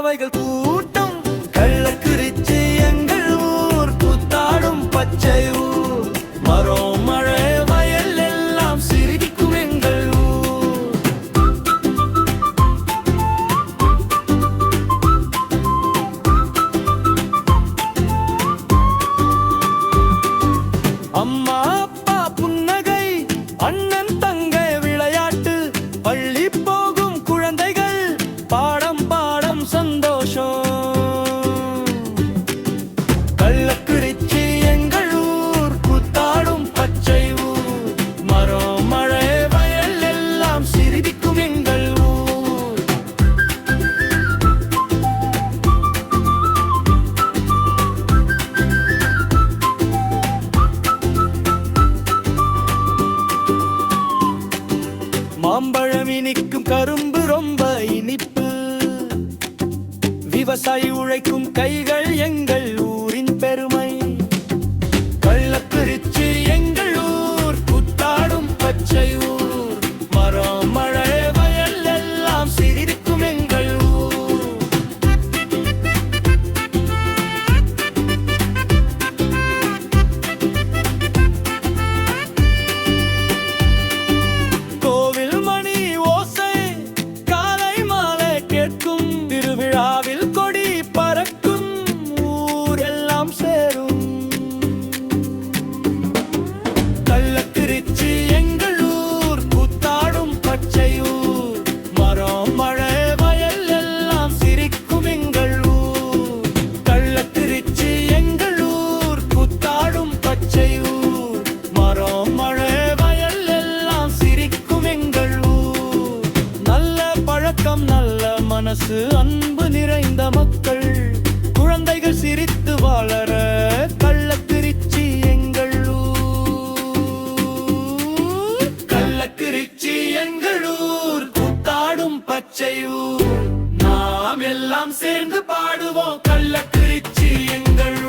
பறவைகள் கூட்டம். கள்ளக்குறிச்சி எங்கள் ஊர், கூத்தாடும் பச்சை ஊர். மரம் மழை வயல் எல்லாம் சிரிக்கும் எங்கள் ஊர். அம்மா அப்பா புன்னகை, அண்ணன் தங்கை விளையாட்டு, பள்ளி போகும் குழந்தைகள் பாடம் பாடம் சந்தோஷம். கள்ளக்குறிச்சி எங்கள் ஊர், கூத்தாடும் பச்சை ஊர். மரம் மழை வயல் எல்லாம் சிரிக்கும் எங்கள் ஊர். மாம்பழம் இனிக்கும், கரும்பு ரொம்ப இனிப்பு. விவசாயி உழைக்கும் கைகள் எங்கள் ஊரின் பெருமை. கள்ளக்குறிச்சி எங்கள் ஊர், கூத்தாடும் பச்சை ஊர். மரம் மழை வயல் எல்லாம் சிரிக்கும் எங்கள் ஊர். கோவில் மணி ஓசை காலை மாலை கேட்கும். திருவிழாவில் கொடி பறக்கும், ஊர் எல்லாம் சேரும். கள்ளக்குறிச்சி எங்கள் ஊர், கூத்தாடும் பச்சை ஊர். மரம் மழை வயல் எல்லாம் சிரிக்கும் எங்கள் ஊர். கள்ளக்குறிச்சி எங்கள் ஊர், கூத்தாடும் பச்சை ஊர். மரம் மழை வயல் எல்லாம் சிரிக்கும் எங்கள் ஊர். நல்ல பழக்கம் நல்ல மனசு, அன்பு நிறைந்த மக்கள், குழந்தைகள் சிரித்து வாழற கள்ளக்குறிச்சி எங்கள் ஊர். கள்ளக்குறிச்சி எங்கள் ஊர், கூத்தாடும் பச்சை ஊர். நாம் எல்லாம் சேர்ந்து பாடுவோம் கள்ளக்குறிச்சி எங்கள் ஊர்.